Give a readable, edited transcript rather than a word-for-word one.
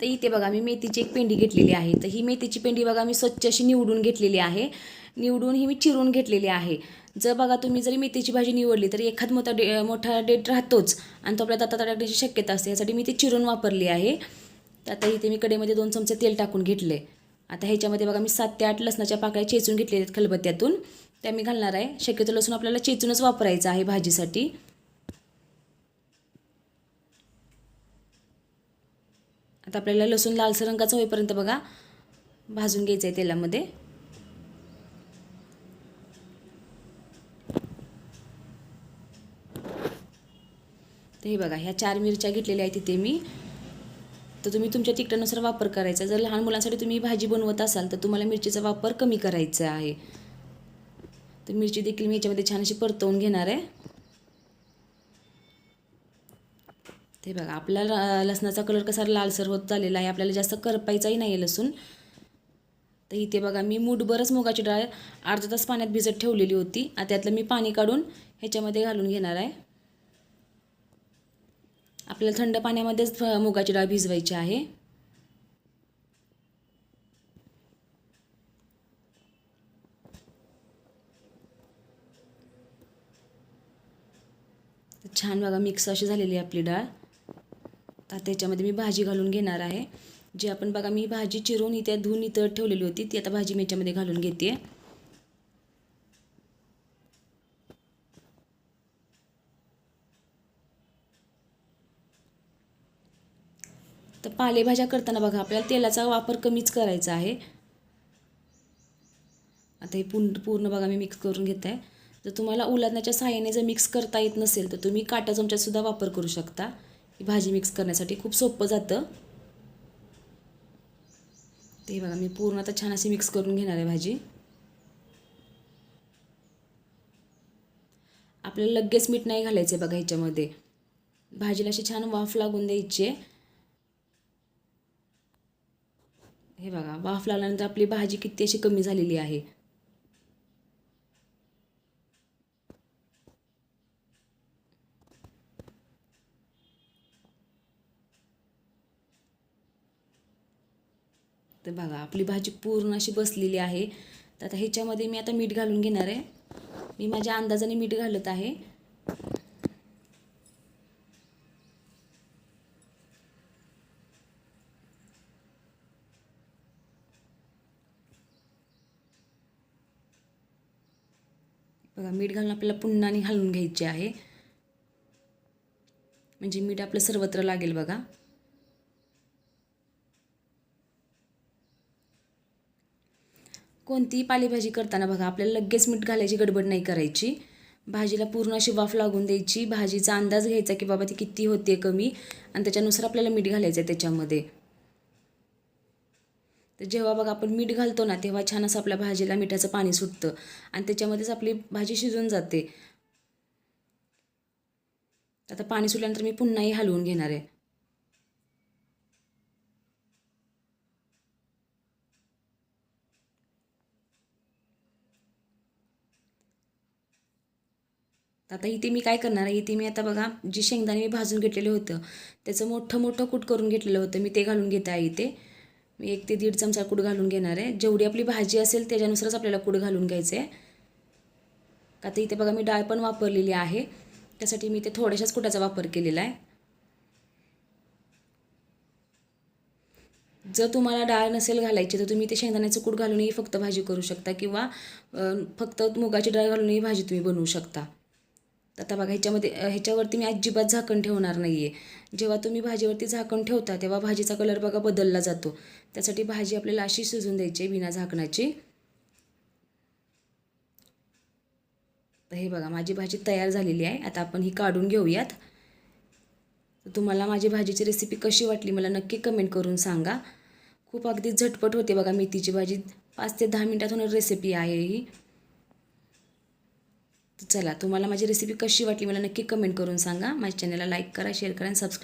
आता इथे बघा मी मेथीची एक पेंडी घेतलेली आहे. तर ही मेथीची पेंडी बघा मी स्वच्छ अशी निवडून घेतलेली आहे. निवडून ही मी चिरून घेतलेली आहे. जर बघा तुम्ही जरी मेथीची भाजी निवडली तरी एखाद मोठा डेट राहतोच आणि तो आपल्या दातात अडकण्याची शक्यता असते. यासाठी मी ती चिरून वापरली आहे. तर आता इथे मी कढईमध्ये 2 चमचे तेल टाकून घेतले. आता ह्याच्यामध्ये बघा मी 7 ते 8 लसणाच्या पाकळ्या चेचून घेतलेल्या आहेत खलबत्त्यातून. त्या मी घालणार आहे. शक्यतो लसूण आपल्याला चेचूनच वापरायचा आहे भाजीसाठी. आता आपल्याला लसूण लालसर रंगाचा होईपर्यंत बघा भाजून घ्यायचं आहे तेलामध्ये. तर हे बघा ह्या 4 मिरच्या घेतलेल्या आहेत इथे मी. तर तुम्ही तुमच्या तिखटानुसार वापर करायचा. जर लहान मुलांसाठी तुम्ही भाजी बनवत असाल तर तुम्हाला मिरचीचा वापर कमी करायचा आहे. तर मिरची देखील मी याच्यामध्ये छान अशी परतवून घेणार आहे. ते बघा आपला लसणाचा कलर कसा लालसर होत चाललेला आहे. आपल्याला जास्त करपायचाही नाही आहे लसूण. तर इथे बघा मी मूठभरच मुगाची डाळ अर्धा तास पाण्यात भिजत ठेवलेली होती. आता त्यातलं मी पाणी काढून ह्याच्यामध्ये घालून घेणार आहे. आपल्याला थंड पाण्यामध्येच मुगाची डाळ भिजवायची आहे. छान बघा मिक्स अशी झालेली आहे आपली डाळ. आता त्याच्यामध्ये मी भाजी घालून घेणार आहे. जी आपण बघा मी भाजी चिरून इथे धुवून इथं ठेवलेली होती ती आता भाजी मी याच्यामध्ये घालून घेते. तर पालेभाज्या करताना बघा आपल्याला तेलाचा वापर कमीच करायचा आहे. आता हे पूर्ण बघा मी मिक्स करून घेत आहे. जर तुम्हाला उलटण्याच्या सहाय्याने जर मिक्स करता येत नसेल तर तुम्ही काटा चमच्यासुद्धा वापर करू शकता. ही भाजी मिक्स करण्यासाठी खूप सोपं जातं. ते बघा मी पूर्ण आता छान अशी मिक्स करून घेणार आहे भाजी. आपल्याला लगेच मीठ नाही घालायचं बघा ह्याच्यामध्ये. भाजीला अशी छान वाफ लागून द्यायची. हे बघा वाफ लागल्यानंतर आपली भाजी किती अशी कमी झालेली आहे. तर बघा आपली भाजी पूर्ण अशी बसलेली आहे. तर आता ह्याच्यामध्ये मी आता मीठ घालून घेणार आहे. मी माझ्या अंदाजाने मीठ घालत आहे. बघा मीठ घालून आपल्याला पुन्हा आणि घालून घ्यायचे आहे. म्हणजे मीठ आपलं सर्वत्र लागेल बघा. कोणतीही पालेभाजी करताना बघा आपल्याला लगेच मीठ घालायची गडबड नाही करायची. भाजीला पूर्ण अशी वाफ लागून द्यायची. भाजीचा अंदाज घ्यायचा की बाबा ती किती होते कमी आणि त्याच्यानुसार आपल्याला मीठ घालायचं आहे त्याच्यामध्ये. तर जेव्हा बघा आपण मीठ घालतो ना तेव्हा छान असं आपल्या भाजीला मिठाचं पाणी सुटतं आणि त्याच्यामध्येच आपली भाजी शिजून जाते. आता पाणी सुटल्यानंतर मी पुन्हाही हलवून घेणार आहे. आता इथे मी काय करणार आहे, इथे मी आता बघा जी शेंगदाणे मी भाजून घेतलेलं होतं त्याचं मोठं कूट करून घेतलेलं होतं मी ते घालून घेत आहे. इथे मी 1 ते 1.5 चमचा कूट घालून घेणार आहे. जेवढी आपली भाजी असेल त्याच्यानुसारच आपल्याला कूट घालून घ्यायचं आहे. आता इथे बघा मी डाळ पण वापरलेली आहे. त्यासाठी मी इथे थोड्याशाच कुटाचा वापर केलेला आहे. जर तुम्हाला डाळ नसेल घालायची तर तुम्ही ते शेंगदाण्याचं कूट घालूनही फक्त भाजी करू शकता किंवा फक्त मुगाची डाळ घालूनही भाजी तुम्ही बनवू शकता. आता बघा ह्याच्यावरती मी अजिबात झाकण ठेवणार नाही आहे. जेव्हा तुम्ही भाजीवरती झाकण ठेवता तेव्हा भाजीचा कलर बघा बदलला जातो. त्यासाठी भाजी आपल्याला अशी शिजून द्यायची बिना झाकणाची. तर हे बघा माझी भाजी तयार झालेली आहे. आता आपण ही काढून घेऊयात. तर तुम्हाला माझी भाजीची रेसिपी कशी वाटली मला नक्की कमेंट करून सांगा. खूप अगदी झटपट होते बघा मेथीची भाजी. 5 ते 10 मिनिटात होणारी रेसिपी आहे ही. चला तुम्हाला माझी रेसिपी कशी वाटली मला नक्की कमेंट करून सांगा. माझ्या चॅनलला लाईक करा, शेअर करा आणि सबस्क्राईब